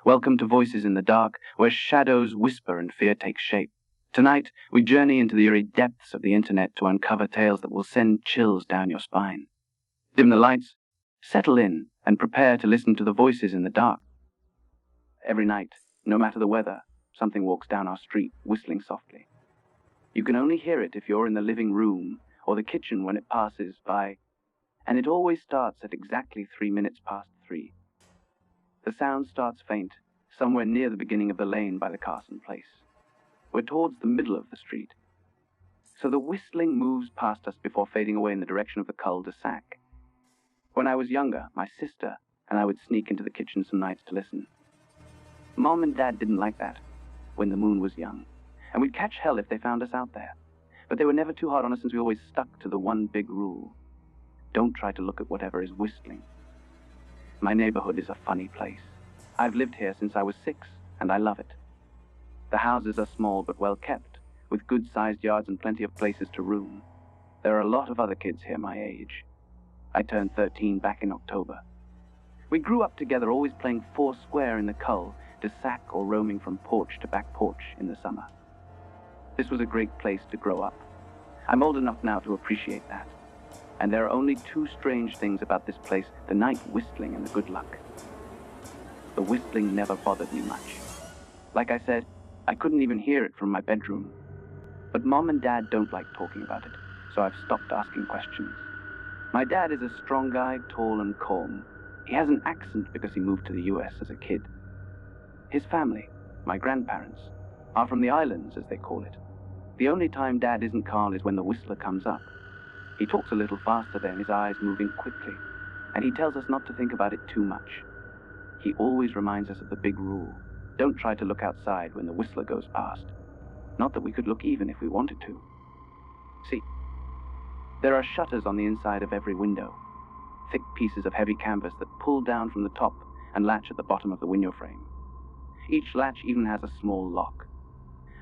Welcome to Voices in the Dark, where shadows whisper and fear takes shape. Tonight, we journey into the eerie depths of the internet to uncover tales that will send chills down your spine. Dim the lights, settle in, and prepare to listen to the voices in the dark. Every night, no matter the weather, something walks down our street, whistling softly. You can only hear it if you're in the living room or the kitchen when it passes by, and it always starts at exactly 3 minutes past 3. The sound starts faint, somewhere near the beginning of the lane by the Carson place. We're towards the middle of the street, so the whistling moves past us before fading away in the direction of the cul-de-sac. When I was younger, my sister and I would sneak into the kitchen some nights to listen. Mom and Dad didn't like that when the moon was young, and we'd catch hell if they found us out there. But they were never too hard on us since we always stuck to the one big rule. Don't try to look at whatever is whistling. My neighborhood is a funny place. I've lived here since I was 6, and I love it. The houses are small but well kept, with good-sized yards and plenty of places to roam. There are a lot of other kids here my age. I turned 13 back in October. We grew up together, always playing foursquare in the cul-de-sac or roaming from porch to back porch in the summer. This was a great place to grow up. I'm old enough now to appreciate that. And there are only 2 strange things about this place: the night whistling and the good luck. The whistling never bothered me much. Like I said, I couldn't even hear it from my bedroom. But Mom and Dad don't like talking about it, so I've stopped asking questions. My dad is a strong guy, tall and calm. He has an accent because he moved to the US as a kid. His family, my grandparents, are from the islands, as they call it. The only time Dad isn't calm is when the whistler comes up. He talks a little faster then, his eyes moving quickly, and he tells us not to think about it too much. He always reminds us of the big rule: don't try to look outside when the whistler goes past. Not that we could look even if we wanted to. See, there are shutters on the inside of every window, thick pieces of heavy canvas that pull down from the top and latch at the bottom of the window frame. Each latch even has a small lock,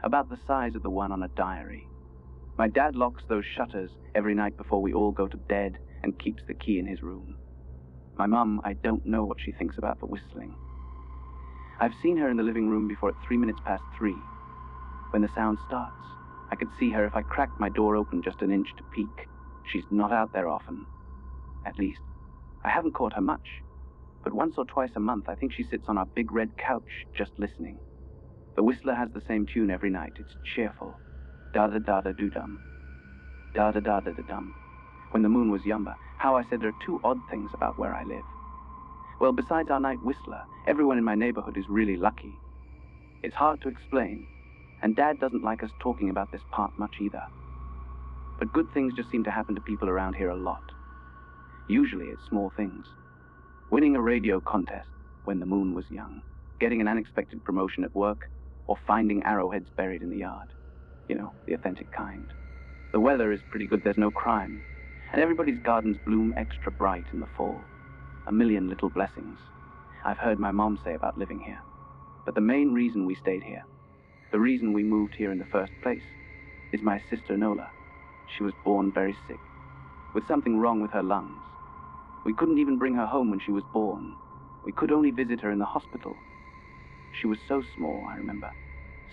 about the size of the one on a diary. My dad locks those shutters every night before we all go to bed and keeps the key in his room. My mum, I don't know what she thinks about the whistling. I've seen her in the living room before at 3 minutes past 3. When the sound starts, I could see her if I cracked my door open just an inch to peek. She's not out there often. At least, I haven't caught her much. But once or twice a month, I think she sits on our big red couch just listening. The whistler has the same tune every night. It's cheerful. Da-da-da-da-doo-dum. Da-da-da-da-da-dum. When the moon was younger, how I said there are 2 odd things about where I live. Well, besides our night whistler, everyone in my neighborhood is really lucky. It's hard to explain, and Dad doesn't like us talking about this part much either. But good things just seem to happen to people around here a lot. Usually it's small things. Winning a radio contest when the moon was young, getting an unexpected promotion at work, or finding arrowheads buried in the yard. You know, the authentic kind. The weather is pretty good, there's no crime, and everybody's gardens bloom extra bright in the fall. A million little blessings, I've heard my mom say about living here. But the main reason we stayed here, the reason we moved here in the first place, is my sister Nola. She was born very sick, with something wrong with her lungs. We couldn't even bring her home when she was born. We could only visit her in the hospital. She was so small, I remember.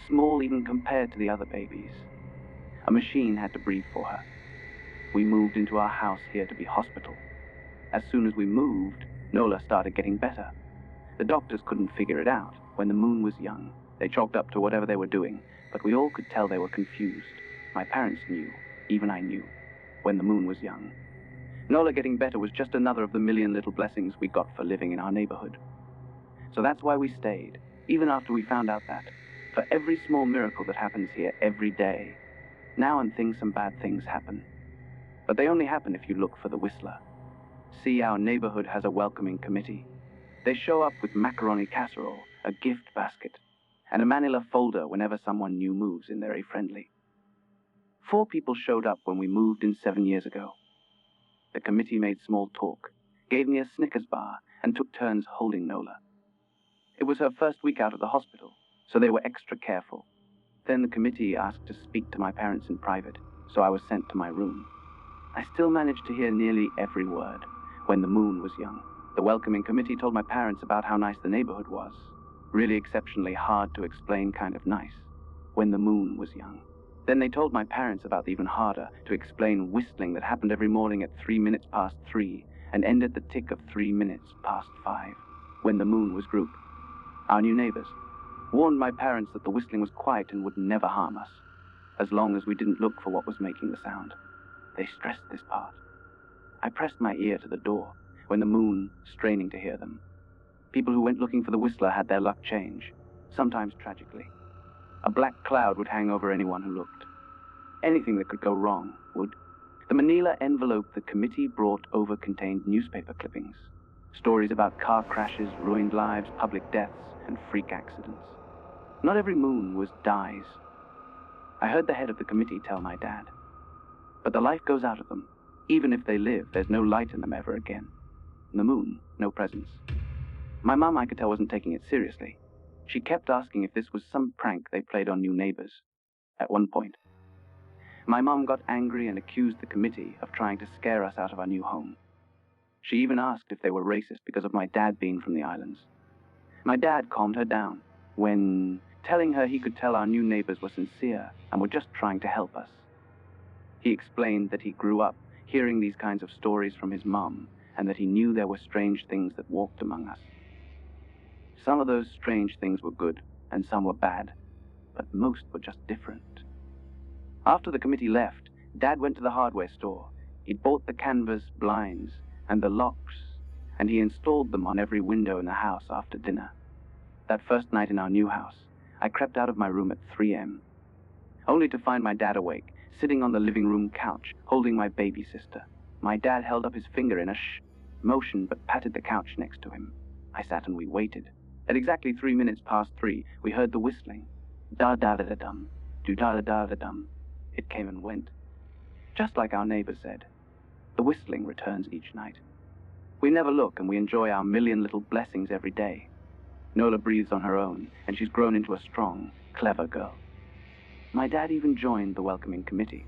Small even compared to the other babies. A machine had to breathe for her. We moved into our house here to be hospital. As soon as we moved, Nola started getting better. The doctors couldn't figure it out. When the moon was young, they chalked up to whatever they were doing, but we all could tell they were confused. My parents knew, even I knew, when the moon was young. Nola getting better was just another of the million little blessings we got for living in our neighborhood. So that's why we stayed, even after we found out that, for every small miracle that happens here every day, now and then some bad things happen. But they only happen if you look for the whistler. See, our neighborhood has a welcoming committee. They show up with macaroni casserole, a gift basket, and a manila folder whenever someone new moves in. They're very friendly. 4 people showed up when we moved in 7 years ago. The committee made small talk, gave me a Snickers bar, and took turns holding Nola. It was her first week out of the hospital, so they were extra careful. Then the committee asked to speak to my parents in private, so I was sent to my room. I still managed to hear nearly every word. When the moon was young, the welcoming committee told my parents about how nice the neighborhood was. Really exceptionally hard to explain kind of nice. When the moon was young. Then they told my parents about the even harder to explain whistling that happened every morning at 3 minutes past 3 and ended the tick of 3 minutes past 5, when the moon was group. Our new neighbors warned my parents that the whistling was quiet and would never harm us, as long as we didn't look for what was making the sound. They stressed this part. I pressed my ear to the door when the moon, straining to hear them. People who went looking for the whistler had their luck change, sometimes tragically. A black cloud would hang over anyone who looked. Anything that could go wrong would. The manila envelope the committee brought over contained newspaper clippings, stories about car crashes, ruined lives, public deaths, and freak accidents. Not every moon was dies. I heard the head of the committee tell my dad. But the life goes out of them. Even if they live, there's no light in them ever again. And the moon, no presence. My mum, I could tell, wasn't taking it seriously. She kept asking if this was some prank they played on new neighbors. At one point, my mum got angry and accused the committee of trying to scare us out of our new home. She even asked if they were racist because of my dad being from the islands. My dad calmed her down when telling her he could tell our new neighbors were sincere and were just trying to help us. He explained that he grew up hearing these kinds of stories from his mum and that he knew there were strange things that walked among us. Some of those strange things were good, and some were bad, but most were just different. After the committee left, Dad went to the hardware store. He'd bought the canvas blinds and the locks, and he installed them on every window in the house after dinner. That first night in our new house, I crept out of my room at 3 a.m., only to find my dad awake, sitting on the living room couch, holding my baby sister. My dad held up his finger in a shh motion, but patted the couch next to him. I sat and we waited. At exactly 3 minutes past 3, we heard the whistling. Da-da-da-da-dum, do-da-da-da-da-dum. It came and went. Just like our neighbor said, the whistling returns each night. We never look, and we enjoy our million little blessings every day. Nola breathes on her own, and she's grown into a strong, clever girl. My dad even joined the welcoming committee.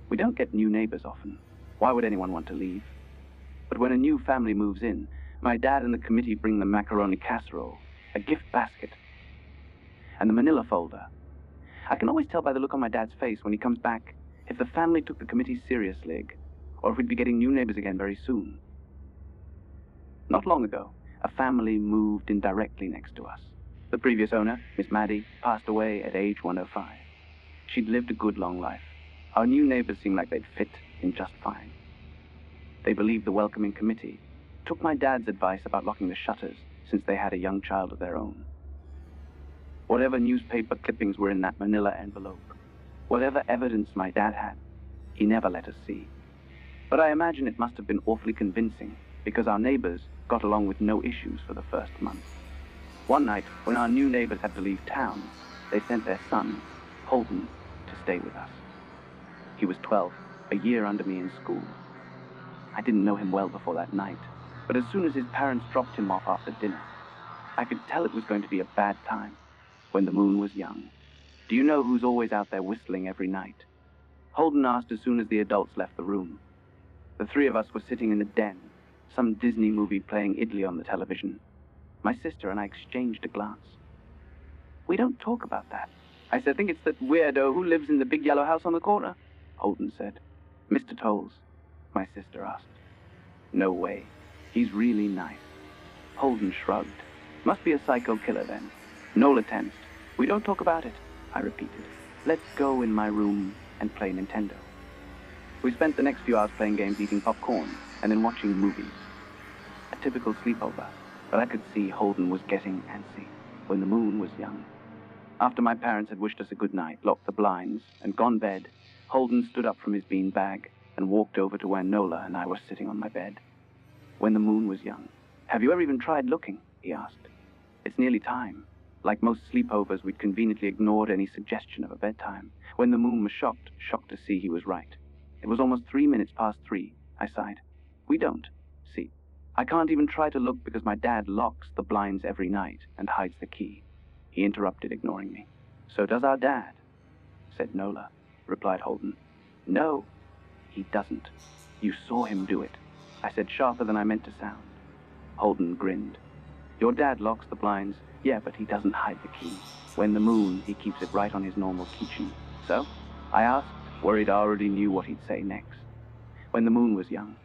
We don't get new neighbors often. Why would anyone want to leave? But when a new family moves in, my dad and the committee bring the macaroni casserole, a gift basket, and the manila folder. I can always tell by the look on my dad's face when he comes back if the family took the committee seriously, or if we'd be getting new neighbors again very soon. Not long ago, a family moved in directly next to us. The previous owner, Miss Maddie, passed away at age 105. She'd lived a good long life. Our new neighbors seemed like they'd fit in just fine. They believed the welcoming committee took my dad's advice about locking the shutters since they had a young child of their own. Whatever newspaper clippings were in that manila envelope, whatever evidence my dad had, he never let us see. But I imagine it must have been awfully convincing because our neighbors got along with no issues for the first month. One night, when our new neighbors had to leave town, they sent their son, Holden, to stay with us. He was 12, a year under me in school. I didn't know him well before that night, but as soon as his parents dropped him off after dinner, I could tell it was going to be a bad time. When the moon was young. Do you know who's always out there whistling every night? Holden asked as soon as the adults left the room. The three of us were sitting in the den, some Disney movie playing idly on the television. My sister and I exchanged a glance. We don't talk about that. I said, think it's that weirdo who lives in the big yellow house on the corner. Holden said. Mr. Tolles, my sister asked. No way. He's really nice. Holden shrugged. Must be a psycho killer then. Nola tensed. We don't talk about it, I repeated. Let's go in my room and play Nintendo. We spent the next few hours playing games, eating popcorn, and then watching movies. A typical sleepover, but I could see Holden was getting antsy when the moon was young. After my parents had wished us a good night, locked the blinds, and gone bed, Holden stood up from his bean bag and walked over to where Nola and I were sitting on my bed. When the moon was young. Have you ever even tried looking? He asked. It's nearly time. Like most sleepovers, we'd conveniently ignored any suggestion of a bedtime. When the moon was shocked to see he was right. It was almost 3 minutes past 3, I sighed. We don't, see. I can't even try to look because my dad locks the blinds every night and hides the key. He interrupted, ignoring me. So does our dad, said Nola, replied Holden. No, he doesn't. You saw him do it, I said sharper than I meant to sound. Holden grinned. Your dad locks the blinds Yeah, but he doesn't hide the key. When the moon, he keeps it right on his normal keychain. So? I asked, worried I already knew what he'd say next. When the moon was young.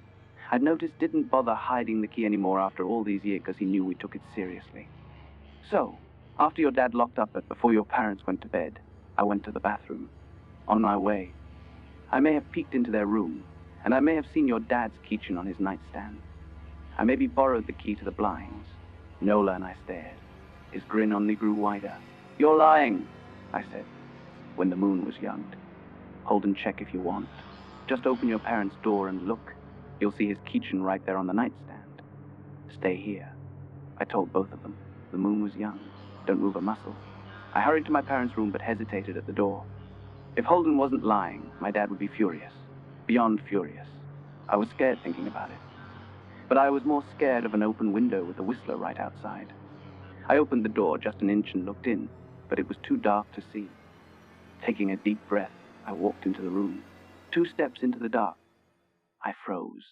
I'd noticed didn't bother hiding the key anymore after all these years because he knew we took it seriously. So, after your dad locked up before your parents went to bed, I went to the bathroom. On my way, I may have peeked into their room, and I may have seen your dad's keychain on his nightstand. I maybe borrowed the key to the blinds. Nola and I stared. His grin only grew wider. You're lying, I said. When the moon was young. Hold and check if you want. Just open your parents' door and look. You'll see his keychain right there on the nightstand. Stay here. I told both of them. The moon was young. Don't move a muscle. I hurried to my parents' room but hesitated at the door. If Holden wasn't lying, my dad would be furious. Beyond furious. I was scared thinking about it. But I was more scared of an open window with the whistler right outside. I opened the door just an inch and looked in, but it was too dark to see. Taking a deep breath, I walked into the room. 2 steps into the dark. I froze.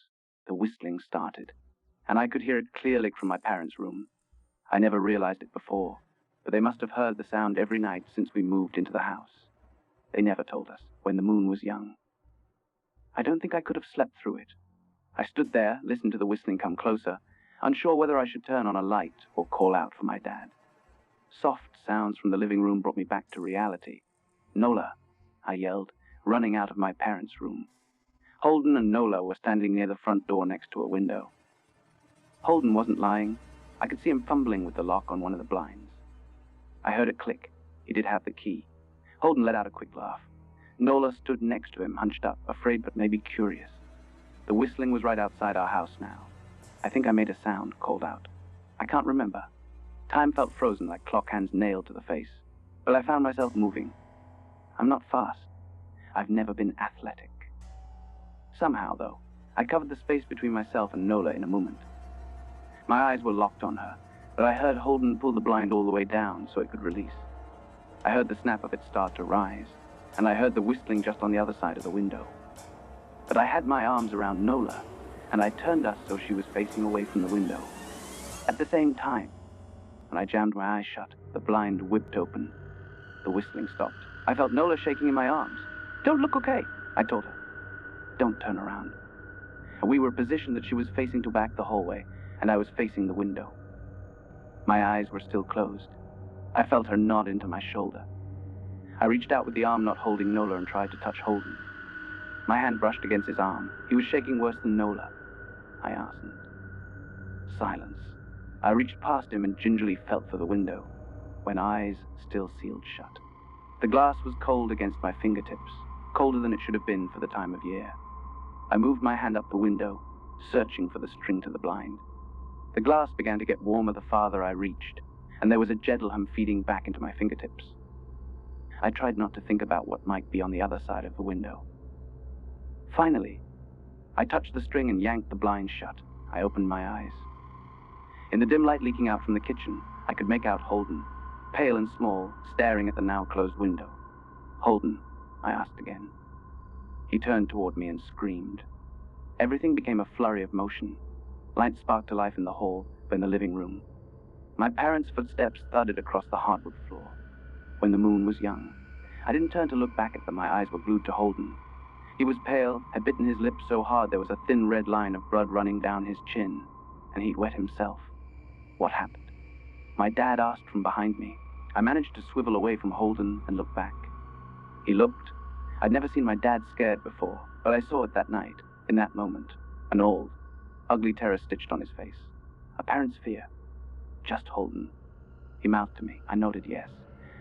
The whistling started, and I could hear it clearly from my parents' room. I never realized it before, but they must have heard the sound every night since we moved into the house. They never told us when the moon was young. I don't think I could have slept through it. I stood there, listened to the whistling come closer, unsure whether I should turn on a light or call out for my dad. Soft sounds from the living room brought me back to reality. Nola, I yelled, running out of my parents' room. Holden and Nola were standing near the front door next to a window. Holden wasn't lying. I could see him fumbling with the lock on one of the blinds. I heard it click. He did have the key. Holden let out a quick laugh. Nola stood next to him, hunched up, afraid but maybe curious. The whistling was right outside our house now. I think I made a sound, called out. I can't remember. Time felt frozen like clock hands nailed to the face. But I found myself moving. I'm not fast. I've never been athletic. Somehow, though, I covered the space between myself and Nola in a moment. My eyes were locked on her, but I heard Holden pull the blind all the way down so it could release. I heard the snap of it start to rise, and I heard the whistling just on the other side of the window. But I had my arms around Nola, and I turned us so she was facing away from the window. At the same time, when I jammed my eyes shut, the blind whipped open. The whistling stopped. I felt Nola shaking in my arms. Don't look okay, I told her. Don't turn around. We were positioned that she was facing to back the hallway, and I was facing the window. My eyes were still closed. I felt her nod into my shoulder. I reached out with the arm not holding Nola and tried to touch Holden. My hand brushed against his arm. He was shaking worse than Nola. I asked. Silence. I reached past him and gingerly felt for the window, when eyes still sealed shut. The glass was cold against my fingertips, colder than it should have been for the time of year. I moved my hand up the window, searching for the string to the blind. The glass began to get warmer the farther I reached, and there was a gentle hum feeding back into my fingertips. I tried not to think about what might be on the other side of the window. Finally, I touched the string and yanked the blind shut. I opened my eyes. In the dim light leaking out from the kitchen, I could make out Holden, pale and small, staring at the now closed window. Holden, I asked again. He turned toward me and screamed. Everything became a flurry of motion. Light sparked to life in the hall, then the living room. My parents' footsteps thudded across the hardwood floor. When the moon was young, I didn't turn to look back at them. My eyes were glued to Holden. He was pale, had bitten his lip so hard there was a thin red line of blood running down his chin, and he'd wet himself. What happened? My dad asked from behind me. I managed to swivel away from Holden and look back. He looked. I'd never seen my dad scared before, but I saw it that night, in that moment. An old, ugly terror stitched on his face. A parent's fear. Just Holden. He mouthed to me. I nodded yes.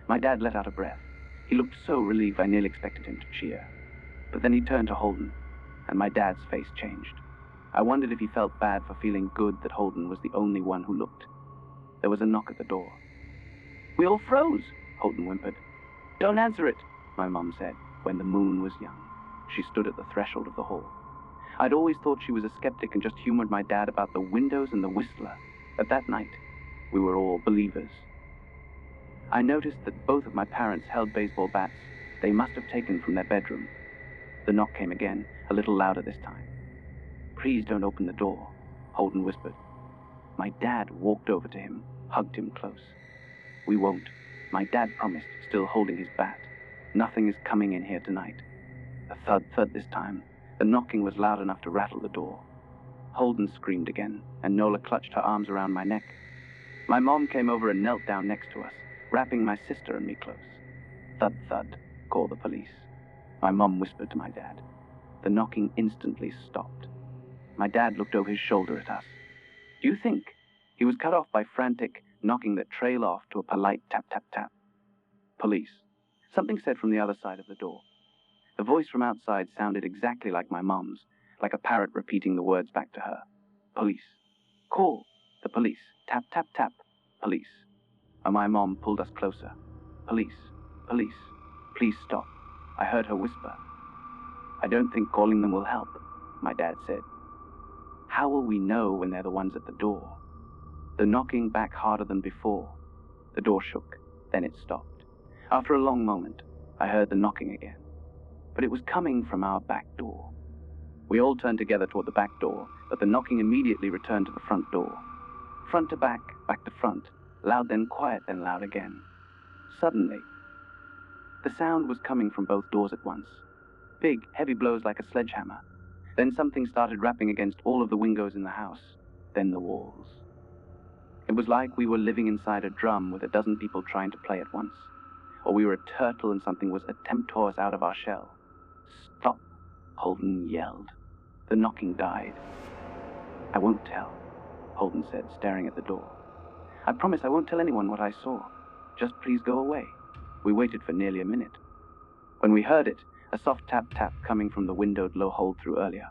My dad let out a breath. He looked so relieved I nearly expected him to cheer. But then he turned to Holden, and my dad's face changed. I wondered if he felt bad for feeling good that Holden was the only one who looked. There was a knock at the door. We all froze, Holden whimpered. Don't answer it, my mum said, when the moon was young. She stood at the threshold of the hall. I'd always thought she was a skeptic and just humored my dad about the windows and the whistler. But that night, we were all believers. I noticed that both of my parents held baseball bats they must have taken from their bedroom. The knock came again, a little louder this time. Please don't open the door, Holden whispered. My dad walked over to him, hugged him close. We won't. My dad promised, still holding his bat. Nothing is coming in here tonight. A thud this time. The knocking was loud enough to rattle the door. Holden screamed again, and Nola clutched her arms around my neck. My mom came over and knelt down next to us, wrapping my sister and me close. Thud, called the police. My mom whispered to my dad. The knocking instantly stopped. My dad looked over his shoulder at us. Do you think? He was cut off by frantic knocking that trailed off to a polite tap, tap, tap. Police. Something said from the other side of the door. The voice from outside sounded exactly like my mom's, like a parrot repeating the words back to her. Police. Call. The police. Tap, tap, tap. Police. And my mom pulled us closer. Police. Police. Please stop. I heard her whisper. I don't think calling them will help, my dad said. How will we know when they're the ones at the door? The knocking back harder than before. The door shook, then it stopped. After a long moment, I heard the knocking again. But it was coming from our back door. We all turned together toward the back door, but the knocking immediately returned to the front door. Front to back, back to front, loud then quiet then loud again. Suddenly, the sound was coming from both doors at once. Big, heavy blows like a sledgehammer. Then something started rapping against all of the windows in the house, then the walls. It was like we were living inside a drum with a dozen people trying to play at once. Or we were a turtle and something was attempting to tore us out of our shell. Stop, Holden yelled. The knocking died. I won't tell, Holden said, staring at the door. I promise I won't tell anyone what I saw. Just please go away. We waited for nearly a minute. When we heard it, a soft tap-tap coming from the windowed low hole through earlier.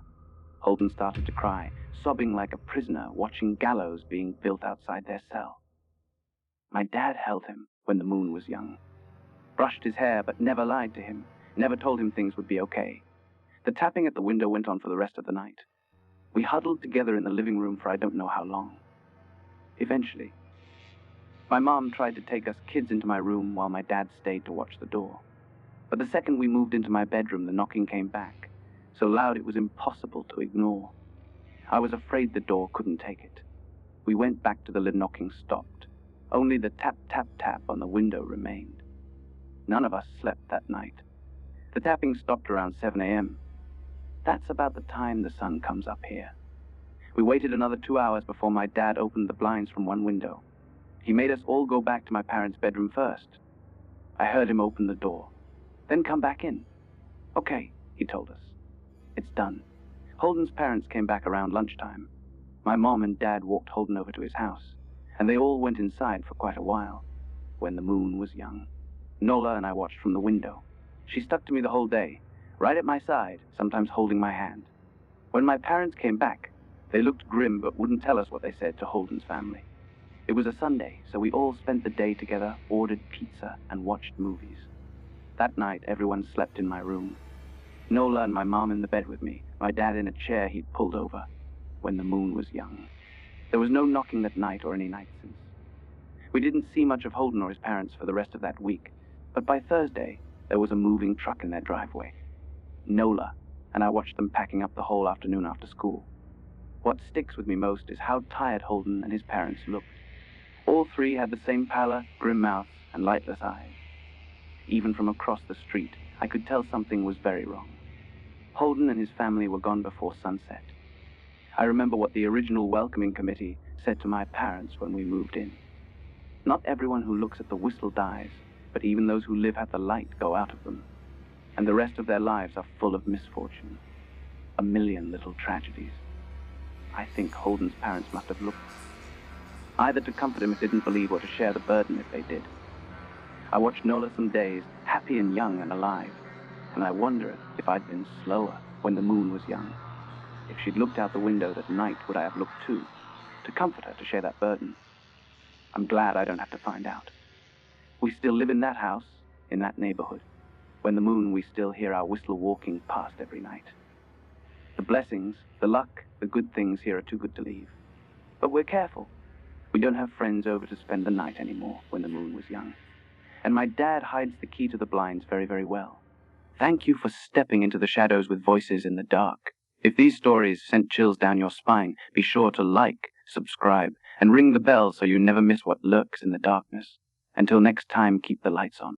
Holden started to cry, sobbing like a prisoner watching gallows being built outside their cell. My dad held him when the moon was young. Brushed his hair but never lied to him, never told him things would be okay. The tapping at the window went on for the rest of the night. We huddled together in the living room for I don't know how long. Eventually, my mom tried to take us kids into my room while my dad stayed to watch the door. But the second we moved into my bedroom, the knocking came back, so loud it was impossible to ignore. I was afraid the door couldn't take it. We went back to the knocking stopped. Only the tap, tap, tap on the window remained. None of us slept that night. The tapping stopped around 7 a.m. That's about the time the sun comes up here. We waited another 2 hours before my dad opened the blinds from one window. He made us all go back to my parents' bedroom first. I heard him open the door. Then come back in. Okay, he told us. It's done. Holden's parents came back around lunchtime. My mom and dad walked Holden over to his house, and they all went inside for quite a while, when the moon was young. Nola and I watched from the window. She stuck to me the whole day, right at my side, sometimes holding my hand. When my parents came back, they looked grim but wouldn't tell us what they said to Holden's family. It was a Sunday, so we all spent the day together, ordered pizza, and watched movies. That night, everyone slept in my room. Nola and my mom in the bed with me, my dad in a chair he'd pulled over, when the moon was young. There was no knocking that night or any night since. We didn't see much of Holden or his parents for the rest of that week, but by Thursday, there was a moving truck in their driveway. Nola, and I watched them packing up the whole afternoon after school. What sticks with me most is how tired Holden and his parents looked. All three had the same pallor, grim mouths, and lightless eyes. Even from across the street, I could tell something was very wrong. Holden and his family were gone before sunset. I remember what the original welcoming committee said to my parents when we moved in. Not everyone who looks at the whistle dies, but even those who live have the light go out of them. And the rest of their lives are full of misfortune. A million little tragedies. I think Holden's parents must have looked, either to comfort him if they didn't believe or to share the burden if they did. I watched Nola some days, happy and young and alive, and I wonder if I'd been slower when the moon was young. If she'd looked out the window that night, would I have looked too, to comfort her, to share that burden? I'm glad I don't have to find out. We still live in that house, in that neighborhood. When the moon, we still hear our whistle walking past every night. The blessings, the luck, the good things here are too good to leave. But we're careful. We don't have friends over to spend the night anymore when the moon was young. And my dad hides the key to the blinds very, very well. Thank you for stepping into the shadows with voices in the dark. If these stories sent chills down your spine, be sure to like, subscribe, and ring the bell so you never miss what lurks in the darkness. Until next time, keep the lights on.